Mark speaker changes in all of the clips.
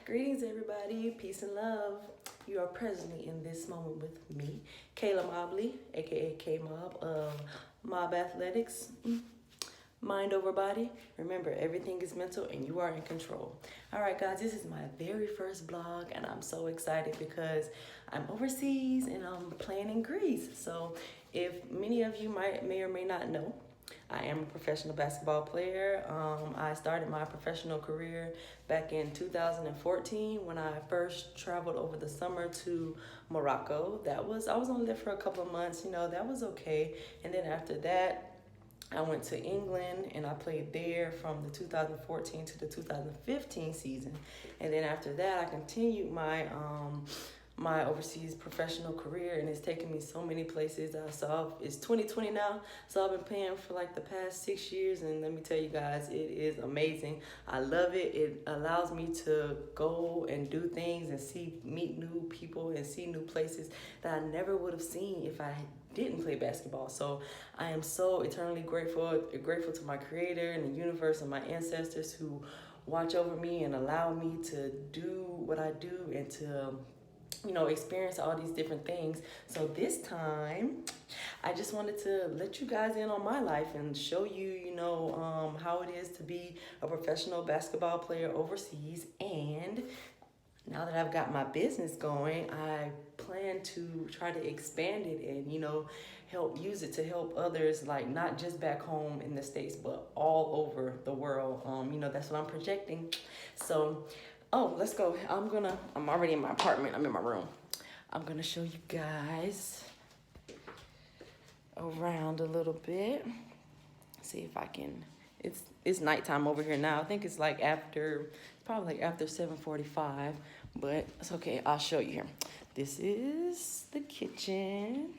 Speaker 1: Greetings, everybody. Peace and love. You are presently in this moment with me, Kayla Mobley, aka K Mobb of Mob Athletics. Mind over body. Remember, everything is mental and you are in control. All right, guys, this is my very first blog, and I'm so excited because I'm overseas and I'm playing in Greece. So, if many of you may or may not know, I am a professional basketball player. I started my professional career back in 2014 when I first traveled over the summer to Morocco. I was only there for a couple of months, that was okay. And then after that, I went to England and I played there from the 2014 to the 2015 season. And then after that, I continued my overseas professional career, and it's taken me so many places. It's 2020 now, so I've been playing for like the past 6 years, and let me tell you guys, it is amazing. I love it. It allows me to go and do things and meet new people and see new places that I never would have seen if I didn't play basketball. So I am so eternally grateful to my creator and the universe and my ancestors who watch over me and allow me to do what I do and to experience all these different things. So this time, I just wanted to let you guys in on my life and show you, how it is to be a professional basketball player overseas. And now that I've got my business going, I plan to try to expand it and, help use it to help others, like not just back home in the States, but all over the world. That's what I'm projecting. So, let's go. I'm already in my apartment. I'm in my room. I'm gonna show you guys around a little bit. See if I can, it's nighttime over here now. I think it's probably after 7:45, but it's okay. I'll show you here. This is the kitchen.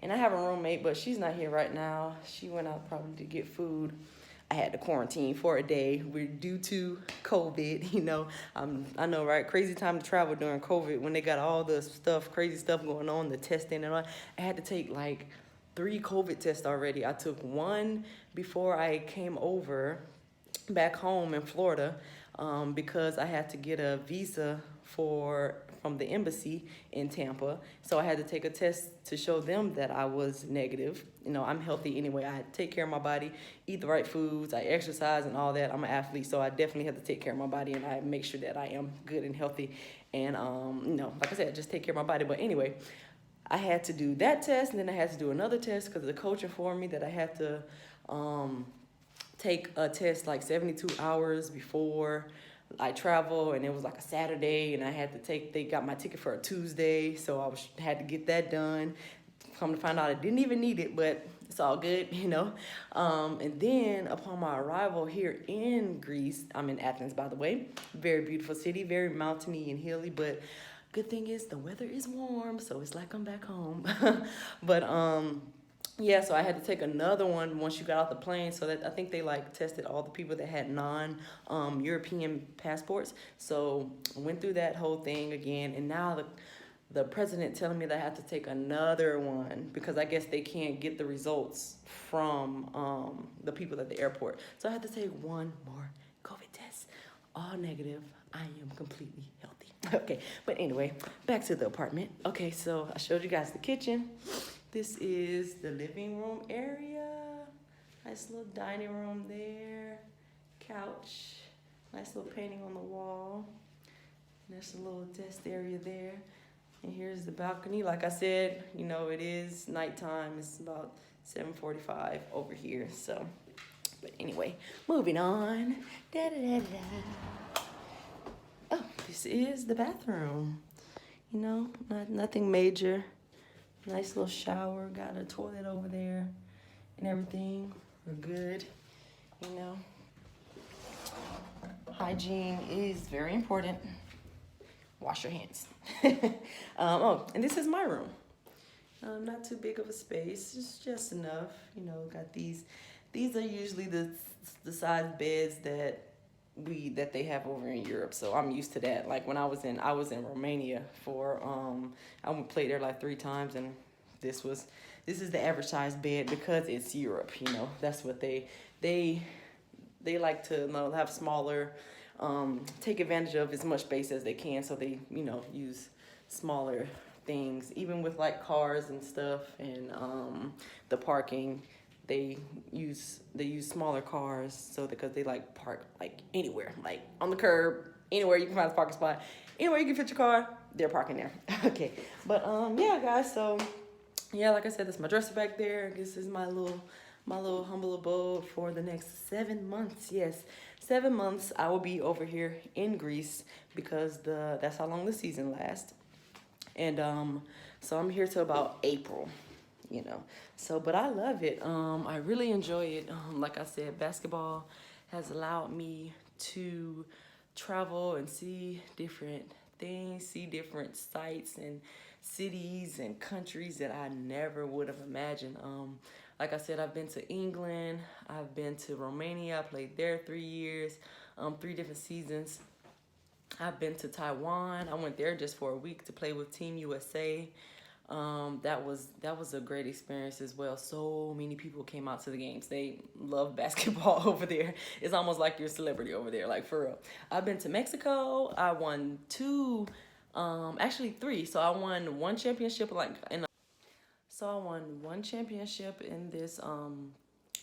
Speaker 1: And I have a roommate, but she's not here right now. She went out probably to get food. I had to quarantine for a day. We're due to COVID, I know, right? Crazy time to travel during COVID when they got all the crazy stuff going on, the testing and all. I had to take like 3 COVID tests already. I took one before I came over back home in Florida because I had to get a visa from the embassy in Tampa. So I had to take a test to show them that I was negative. I'm healthy anyway. I take care of my body, eat the right foods, I exercise and all that. I'm an athlete, so I definitely have to take care of my body, and I make sure that I am good and healthy. And, like I said, just take care of my body. But anyway, I had to do that test, and then I had to do another test because the coach informed me that I had to take a test like 72 hours before I travel, and it was like a Saturday, and they got my ticket for a Tuesday, so I had to get that done. Come to find out I didn't even need it, but it's all good, And then upon my arrival here in Greece, I'm in Athens, by the way, very beautiful city, very mountainy and hilly, but good thing is the weather is warm, so it's like I'm back home. But yeah, so I had to take another one once you got off the plane, so that I think they tested all the people that had non-European passports. So I went through that whole thing again, and now the president telling me that I have to take another one because I guess they can't get the results from the people at the airport. So I had to take one more COVID test, all negative. I am completely healthy. Okay, but anyway, back to the apartment. Okay, so I showed you guys the kitchen. This is the living room area. Nice little dining room there. Couch. Nice little painting on the wall. There's a little desk area there. And here's the balcony. Like I said, it is nighttime. It's about 7:45 over here. So, but anyway, moving on. Oh, this is the bathroom. Nothing major. Nice little shower, got a toilet over there and everything. We're good, Hygiene is very important. Wash your hands. And this is my room. Not too big of a space, just enough. Got these are usually the size beds that they have over in Europe, so I'm used to that. Like when I was in Romania for I played there like 3 times, and this is the average size bed because it's Europe. That's what they like to have smaller take advantage of as much space as they can. So they, use smaller things, even with like cars and stuff, and the parking. They use smaller cars, so because they like park like anywhere, like on the curb, anywhere you can find a parking spot, anywhere you can fit your car, they're parking there. Okay, but yeah, guys. So yeah, like I said, that's my dresser back there. This is my little humble abode for the next 7 months. Yes, 7 months I will be over here in Greece because that's how long the season lasts. And so I'm here till about April. So but I love it. I really enjoy it. Like I said, basketball has allowed me to travel and see different things, see different sites and cities and countries that I never would have imagined. Like I said, I've been to England, I've been to Romania, I played there 3 years, 3 different seasons. I've been to Taiwan. I went there just for a week to play with Team USA. That was a great experience as well. So many people came out to the games. They love basketball over there. It's almost like you're a celebrity over there, like for real. I've been to Mexico. I won two, actually three. So I won one championship in this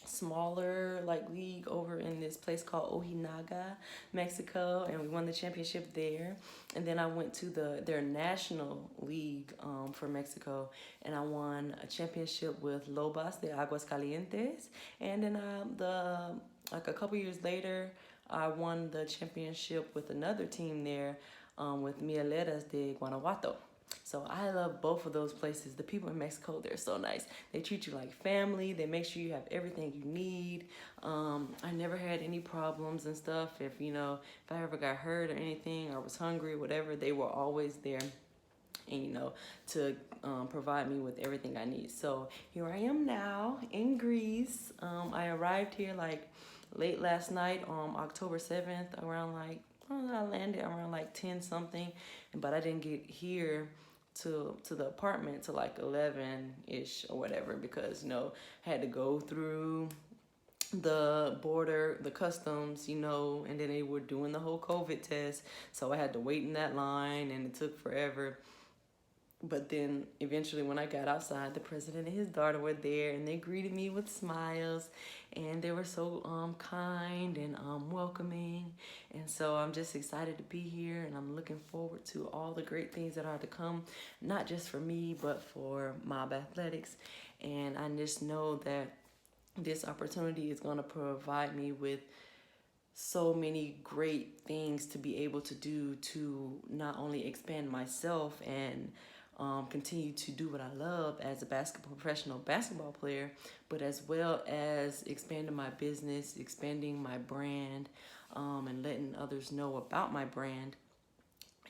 Speaker 1: smaller like league over in this place called Ojinaga, Mexico, and we won the championship there. And then I went to their national league for Mexico, and I won a championship with Lobas de Aguascalientes. And then the like a couple years later, I won the championship with another team there, with Mieleras de Guanajuato. So I love both of those places. The people in Mexico, they're so nice. They treat you like family. They make sure you have everything you need. I never had any problems and stuff. If I ever got hurt or anything, or was hungry, whatever, they were always there, and to provide me with everything I need. So here I am now in Greece. I arrived here like late last night on October 7th, around like, I landed around like 10 something, but I didn't get here to the apartment till like 11-ish or whatever, because I had to go through the border, the customs, and then they were doing the whole COVID test, so I had to wait in that line, and it took forever. But then eventually when I got outside, the president and his daughter were there, and they greeted me with smiles, and they were so kind and welcoming. And so I'm just excited to be here, and I'm looking forward to all the great things that are to come, not just for me, but for M.O.B Athletics. And I just know that this opportunity is going to provide me with so many great things to be able to do to not only expand myself and continue to do what I love as a professional basketball player, but as well as expanding my business, expanding my brand, and letting others know about my brand,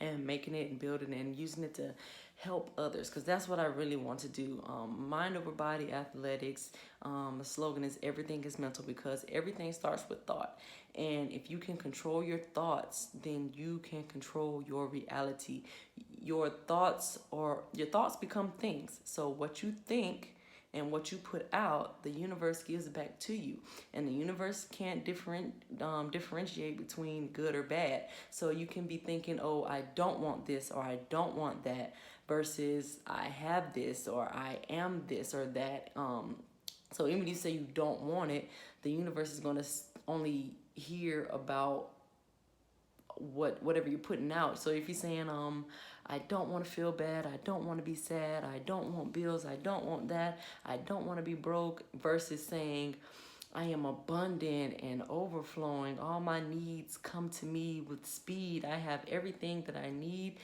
Speaker 1: and making it and building it and using it to help others, because that's what I really want to do. Mind over body athletics. The slogan is everything is mental, because everything starts with thought. And if you can control your thoughts, then you can control your reality. Your thoughts become things. So what you think and what you put out, the universe gives back to you. And the universe can't differentiate between good or bad. So you can be thinking, oh, I don't want this, or I don't want that, versus I have this, or I am this or that. So even if you say you don't want it, the universe is going to only hear about whatever you're putting out. So if you're saying, I don't want to feel bad, I don't want to be sad, I don't want bills, I don't want that, I don't want to be broke, versus saying, I am abundant and overflowing. All my needs come to me with speed. I have everything that I need.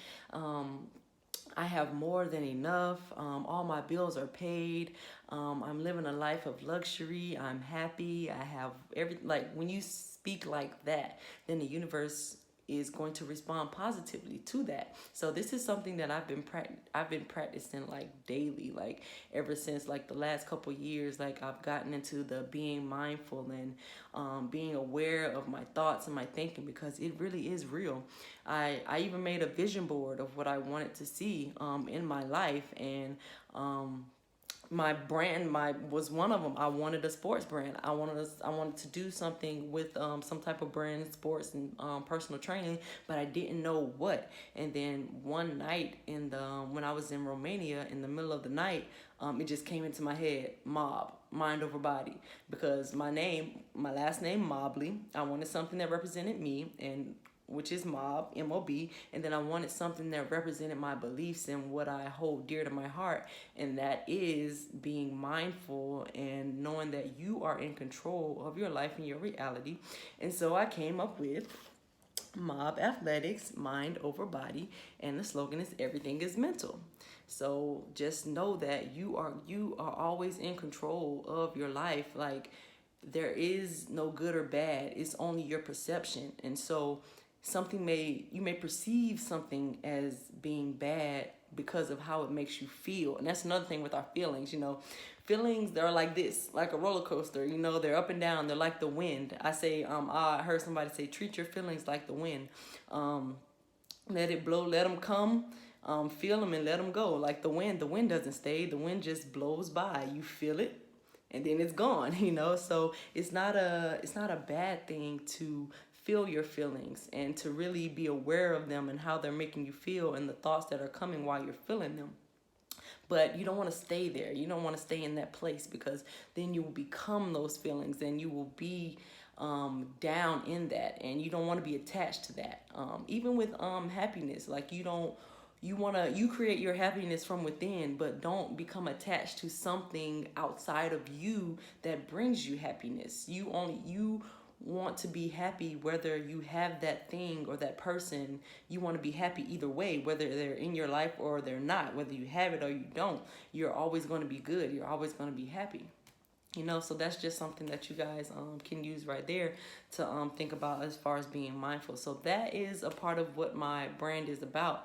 Speaker 1: I have more than enough. All my bills are paid. I'm living a life of luxury. I'm happy. I have everything. Like when you speak like that, then the universe is going to respond positively to that. So this is something that I've been practicing like daily, like ever since like the last couple years. Like I've gotten into the being mindful and being aware of my thoughts and my thinking, because it really is real. I even made a vision board of what I wanted to see in my life, and my brand was one of them. I wanted a sports brand. I wanted to do something with some type of brand, sports, and personal training, but I didn't know what. And then one night when I was in Romania, in the middle of the night, it just came into my head: Mob, mind over body, because my last name Mobley. I wanted something that represented me, and which is Mob, M.O.B. And then I wanted something that represented my beliefs and what I hold dear to my heart. And that is being mindful and knowing that you are in control of your life and your reality. And so I came up with Mob Athletics, mind over body. And the slogan is everything is mental. So just know that you are always in control of your life. Like, there is no good or bad. It's only your perception. And so you may perceive something as being bad because of how it makes you feel. And that's another thing with our feelings. Feelings, they're like this, like a roller coaster. They're up and down. They're like the wind. I heard somebody say, treat your feelings like the wind. Let it blow, let them come. Feel them and let them go. Like the wind doesn't stay. The wind just blows by. You feel it, and then it's gone. So it's not a bad thing to feel your feelings and to really be aware of them and how they're making you feel and the thoughts that are coming while you're feeling them. But you don't want to stay there. You don't want to stay in that place, because then you will become those feelings and you will be down in that, and you don't want to be attached to that. Even with happiness, like you create your happiness from within, but don't become attached to something outside of you that brings you happiness. You want to be happy whether you have that thing or that person. You want to be happy either way, whether they're in your life or they're not, whether you have it or you don't. You're always going to be good. You're always going to be happy. So that's just something that you guys can use right there to think about as far as being mindful. So that is a part of what my brand is about,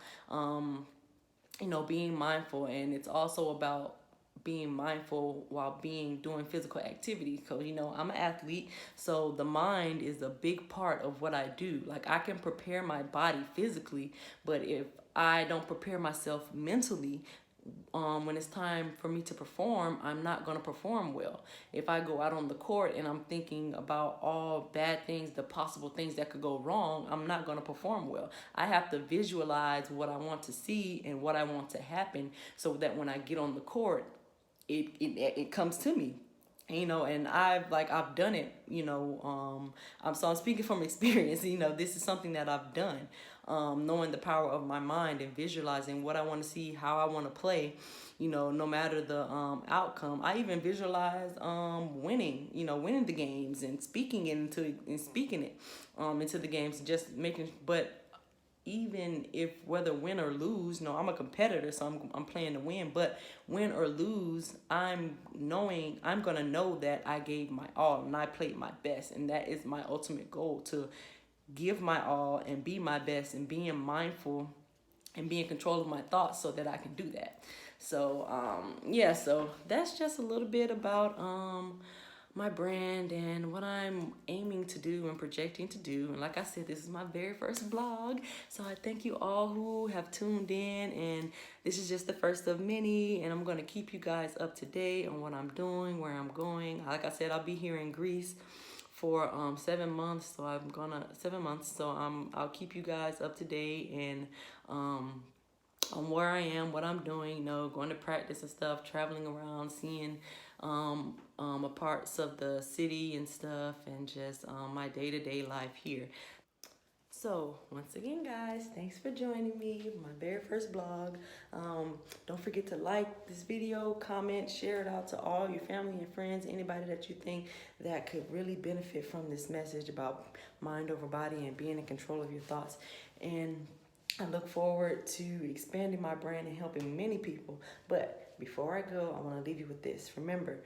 Speaker 1: being mindful. And it's also about being mindful while doing physical activity, because I'm an athlete, so the mind is a big part of what I do. Like, I can prepare my body physically, but if I don't prepare myself mentally, when it's time for me to perform, I'm not going to perform well. If I go out on the court and I'm thinking about all bad things, the possible things that could go wrong, I'm not going to perform well. I have to visualize what I want to see and what I want to happen, so that when I get on the court, it comes to me. And I've done it. I'm speaking from experience. This is something that I've done. Knowing the power of my mind and visualizing what I want to see, how I want to play, no matter the outcome. I even visualize winning the games and speaking it into the games, just making. But even if, whether win or lose, I'm a competitor, so I'm playing to win. But win or lose, I'm gonna know that I gave my all and I played my best, and that is my ultimate goal: to give my all and be my best, and being mindful and be in control of my thoughts so that I can do that. So so that's just a little bit about my brand and what I'm aiming to do and projecting to do. And like I said, this is my very first vlog, so I thank you all who have tuned in, and this is just the first of many, and I'm going to keep you guys up to date on what I'm doing, where I'm going. Like I said, I'll be here in Greece for 7 months, so I'll keep you guys up to date and on where I am, what I'm doing, going to practice and stuff, traveling around, seeing parts of the city and stuff, and just my day-to-day life here. So once again, guys, thanks for joining me, my very first vlog. Don't forget to like this video, comment, share it out to all your family and friends, anybody that you think that could really benefit from this message about mind over body and being in control of your thoughts. And I look forward to expanding my brand and helping many people. But before I go, I want to leave you with this. Remember,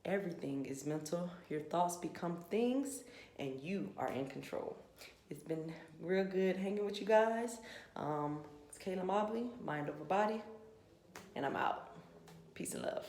Speaker 1: everything is mental. Your thoughts become things, and you are in control. It's been real good hanging with you guys. It's Kayla Mobley, Mind Over Body, and I'm out. Peace and love.